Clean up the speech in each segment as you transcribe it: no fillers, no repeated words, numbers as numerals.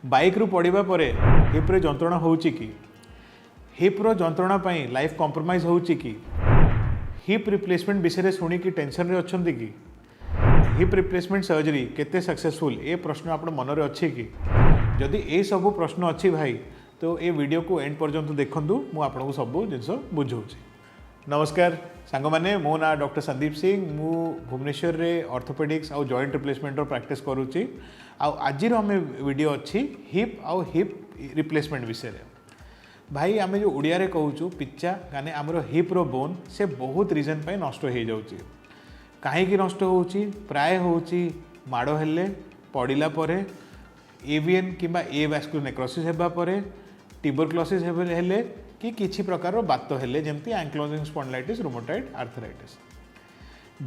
Bike रु पड़वा पर hip रे जंत्रणा होउची कि हिप रो जंत्रणा पई लाइफ कंप्रोमाइज होउची कि हिप रिप्लेसमेंट विषय शुणी कि टेंशन रे अछंती कि हिप रिप्लेसमेंट सर्जरी केते सक्सेसफुल ए प्रश्न आपण मन रे अछि कि जदि ए सब प्रश्न अछि भाई तो ए वीडियो को एंड पर्यंत देखंतु मु आपनको सब जिंस बुझौछि। नमस्कार सांग माने मो ना डॉक्टर संदीप सिंह मु भुवनेश्वर रे ऑर्थोपेडिक्स और जॉइंट रिप्लेसमेंट रो प्रैक्टिस करूछि। आज आमे वीडियो अच्छी हिप आउ हिप रिप्लेसमेंट विषय रे भाई आमे जो उड़िया रे कहूछु पिच्चा गाने आमरो हिप रो बोन से बहुत रीजन पे नष्ट हो जाउछि। काहे कि नष्ट होउछि प्राय होउछि माडो हेले पड़िला परे एवियन किंबा ए वैस्कुलर नेक्रोसिस हेबा परे ट्यूबरक्लोसिस हेले कि किछि प्रकार बात हेले जेमती एंक्लोजिंग स्पॉन्डिलाइटिस रूमेटॉइड आर्थराइटिस।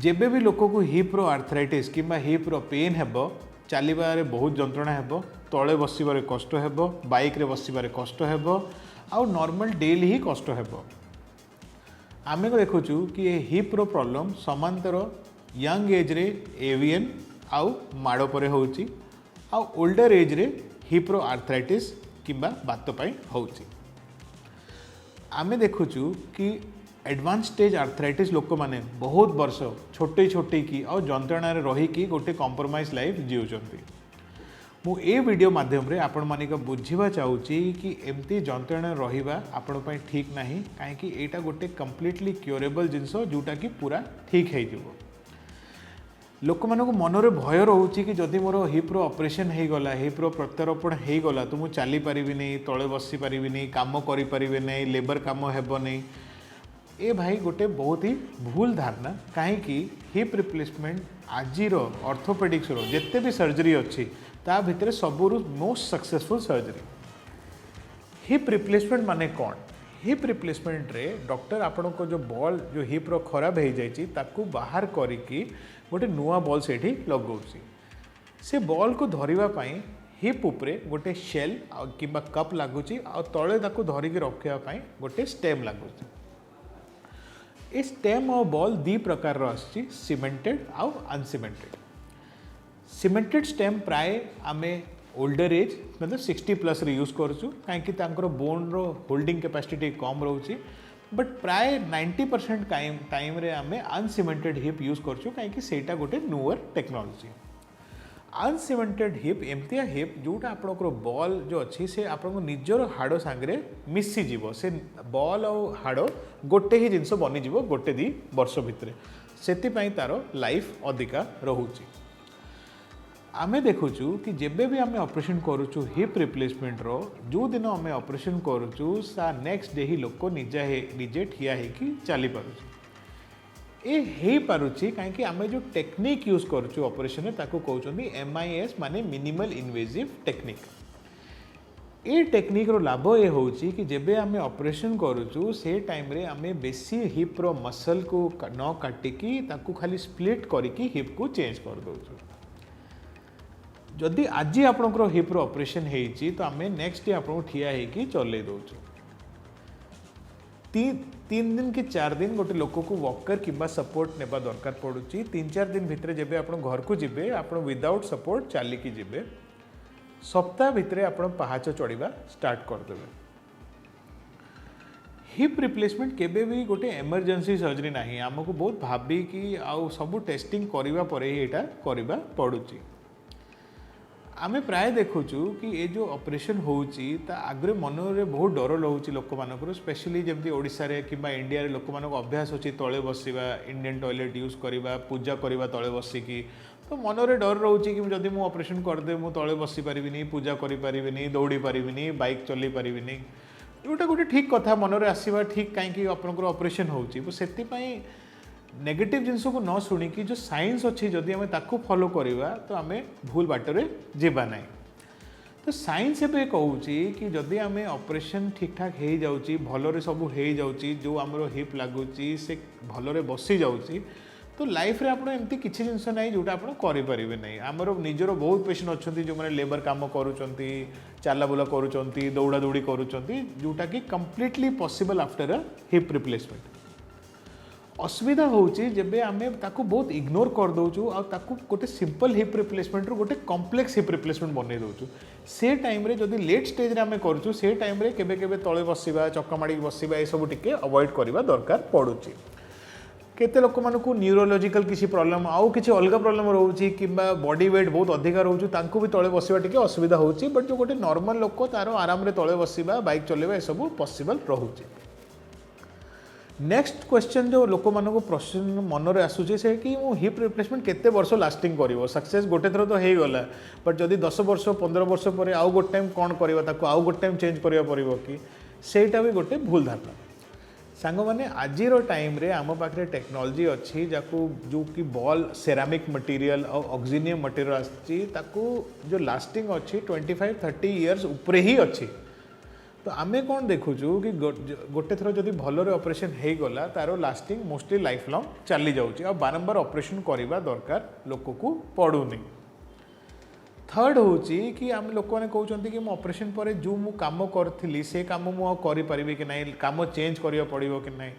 जेबे भी लोक को हिप रो आर्थराइटिस किंबा हिप रो पेन हेबो चलबारे बहुत जंत्रणा हेबो तले बसिबारे कष्ट हेबो बाइक रे बसिबारे कष्ट हेबो आउ नॉर्मल डेली ही कष्ट हेबो। आमे को देखुछु कि ये हिप रो प्रॉब्लम समांतर यंग एज रे एवियन आउ माडो परे होउची आउ ओल्डर एज रे हिप रो आर्थराइटिस किंबा बात पई होउची। आमे देखुछु कि एडवांस स्टेज आर्थराइटिस लोक माने बहुत वर्ष छोटे छोटे की और जंत्रणा रही कि गोटे कॉम्प्रोमाइज लाइफ जीउचंती। मु ए वीडियो माध्यम रे आपण मानिक बुझिबा चाहूची कि एमती जंत्रणा रहिबा आपण पई ठीक नाही काहे कि एटा गोटे कंप्लीटली क्योरेबल जिंस जोटा कि पूरा ठीक हे जिवो। लोक मानको मनरे भय रहउची कि जदि मोर हिप रो ऑपरेशन हे गला हिप रो प्रत्यारोपण हे गला तो मु चली परिबि नै तळे बसी परिबि नै काम करि परिबि नै लेबर काम हेबो नै। ए भाई गोटे बहुत ही भूल धारणा कहीं हिप रिप्लेसमेंट आज ऑर्थोपेडिक्स रो जिते भी सर्जरी अच्छी ता भितर सबुरु most successful surgery. Hip replacement माने कौन हिप रिप्लेसमेंट रे डॉक्टर आपण को जो बॉल जो हिप रो खराब हो जाइए ताकू बाहर करिकी गोटे नुआ बॉल से लगौसी। से बॉल को धरिबा पई हिप उपरे गोटे शेल किंबा कप लगुची आ तळे ताकू धरिकी रखिया पई गोटे स्टेम लगुची। ए स्टेम और बॉल दी प्रकार आछि सीमेंटेड आउ अनसीमेंटेड। सीमेंटेड स्टेम प्राय आमे ओल्डर एज मतलब 60+ रे यूज करछु काहे कि तांकर बोन रो होल्डिंग कैपेसिटी कम रहउची बट प्राय 90% टाइम रे आमे अनसीमेंटेड हिप यूज करछु काहे कि सेटा गोटे न्यूअर टेक्नोलॉजी। अनसीमेंटेड हिप एमतिया हिप जोटा आपणकर बॉल जो अच्छी से आपन निजर हाड़ सांगे मिसी जीवो से बॉल और हाड़ गोटे ही जिनस बनी जीवो गोटे दी वर्ष भितर से तार लाइफ अधिका रोचे। आमे देखुचु कि जेबे भी आमे ऑपरेशन करूचु हिप रिप्लेसमेंट रो जो दिन आमे ऑपरेशन करूचु सा नेक्स्ट डे ही लोक निजे ठिया होगी चली पारुचु। ए हे पारुची काहे कि आमे जो टेक्निक यूज करछु ऑपरेशन में ताको कहउछन्ती MIS माने minimal invasive technique. A technique रो लाभ ए होउची कि जेबे आमे ऑपरेशन करूछु से टाइम रे आमे बेसी हिप रो मसल को न काटिकी ताको खाली स्प्लिट करिकी हिप को चेंज कर दोछु। जदि आज आपनकर हिप रो ऑपरेशन हेची तो आमे नेक्स्ट डे आपन ठिया हेकी चले दोछु। 3 दिन कि 4 दिन गोटे लोक को वॉकर किंबा सपोर्ट नेबा दरकार पड़ुची। 3-4 दिन भितर जेबे आपण घर को जिबे आपण विदाउट सपोर्ट चलिकी जिबे सप्ताह भितर आपण पहाच चढ़ा स्टार्ट कर देबे। हिप रिप्लेसमेंट केबे भी गोटे इमरजेंसी सर्जरी नाही हमको बहुत भाबी कि आउ सब टेस्टिंग करिबा परे ही एटा करिबा पड़ुची। आमे प्राय देखुचु कि ये जो ऑपरेशन होउची ता आगरे मनरे बहुत डर लहुची लोक मानकर स्पेशली जेमती ओडिसा रे किबा इंडिया रे लोक मानको अभ्यास अछि तळे बसिबा इंडियन टॉयलेट यूज करिबा पूजा करिबा तळे बसिकी तो मनरे डर रहउची कि जदि मु ऑपरेशन कर दे मु तळे बसि परिबिनी पूजा करि परिबिनी दौड़ी परिबिनी बाइक चली परिबिनी एटा गोटे ठीक कथा मनरे आसीबा ठीक काहे कि आपनकर ऑपरेशन होउची सेति पई नेगेटिव जिनस को न शुणिकी जो साइंस अच्छी जदि आम ताकू फॉलो करवा तो आम भूल बाटर जीवा ना। तो साइंस एवं कहूँ कि जदि आम ऑपरेशन ठीक ठाक हो जाऊँगी भलरे सब हो जाऊँगी जो आमर हिप लगुच से भलरे बसी जाऊँगी तो लाइफ रे आपन एमती किछि जिंस नाही जोटा आपन करि परिबे नाही। हमर निजरो बहुत पेशेंट अछंती जो माने लेबर काम करूचंती चाला बुला करूचंती दौड़ा दौड़ी करूचंती जोटा कि completely possible after a hip replacement. असुविधा होची जेबे आमे ताकू बहुत इग्नोर कर दउछु आ ताकू गोटे सिंपल हिप रिप्लेसमेंट रो गोटे कॉम्प्लेक्स हिप रिप्लेसमेंट बनै दउछु से टाइम रे जदी लेट स्टेज रे आमे करछु से टाइम रे केबे केबे तळे बसिबा चक्का माडी बसिबा ए सब टिके अवॉइड करबा दरकार पडुची केते लोक मानकू न्यूरोलॉजिकल किसी प्रॉब्लम आउ किसी अलग प्रॉब्लम रोची किंबा बॉडी वेट बहुत अधिक रोचु तांको भी तळे बसिबा टिके असुविधा होची बट जो गोटे नॉर्मल लोक तारो आराम रे तळे बसिबा बाइक चलेबा ए सब पॉसिबल रहूची नेक्स्ट क्वेश्चन जो लोक मानकू प्रश्न मन रे आसुचे से कि मो हिप रिप्लेसमेंट केते वर्ष लास्टिंग करिवो सक्सेस गोटे थरो तो हे गला बट जदी 10 वर्ष 15 वर्ष परे आउ गोटे टाइम कोन करबा ताको आउ गोटे टाइम चेंज करिया परिबो कि सेटा भी गोटे भूल धारणा सांग मैंने आजिर टाइम रे आम पाखे टेक्नोलोजी अच्छी जाकू जो कि बॉल सेरामिक मटेरियल और ऑक्सीनियम मटेरियल आसी जो लास्टिंग अच्छी 25-30 इयर्स उपरे ही अच्छी तो आमे कौन देखुचु कि गोटे थर जदि भलरे ऑपरेशन हो गला तारो लास्टिंग मोस्टली लाइफ लॉन्ग चली जाउची आ बारंबार ऑपरेशन करबा दरकार लोक को पड़ुनी थर्ड होची कि आम लोक मैंने कहते कि ऑपरेशन पर जो मु काम करी से काम मुझे करी कि नहीं काम चेंज करिया पड़ो कि नहीं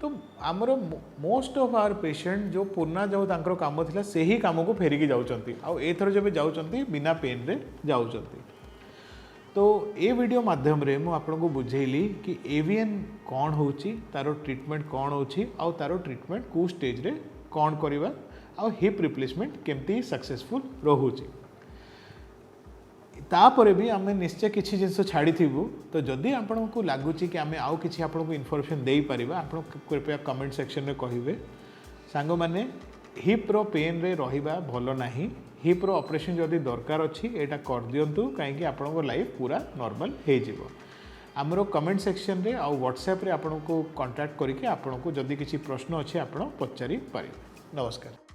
तो आमर मोस्ट ऑफ आवर पेशेंट जो पुराना जो तांकर काम थिला से ही काम को फेरिकी जाउचंती आ एथर जब जाउचंती बिना पेन रे जाउचंती तो ये वीडियो माध्यम रे मु आपन को बुझेली कि एवीएन कौन होची तारो ट्रीटमेंट कौन होची आ तारो ट्रीटमेंट को स्टेज रे कौन करबा आ हिप रिप्लेसमेंट केमती सक्सेसफुल रहूची तापर भी आम निश्चय किसी जिन छाड़ी तो जदि आपण को लगुच कि आम आउ कि आपको इनफर्मेशन दे पार आप कृपया कमेंट सेक्शन में कहे सांग मैंने हिप रो पेन रे रहिबा भलो नाही हिप रो ऑपरेशन जदि दरकार अच्छी एटा कर दियंतु कहीं आपन लाइफ पूरा नॉर्मल हो जिवो आमरो कमेंट सेक्शन रे आउ व्हाट्सएप रे आपन को कांटेक्ट करके आपन को जदि किसी प्रश्न अच्छे आप पचारि पारिबे नमस्कार।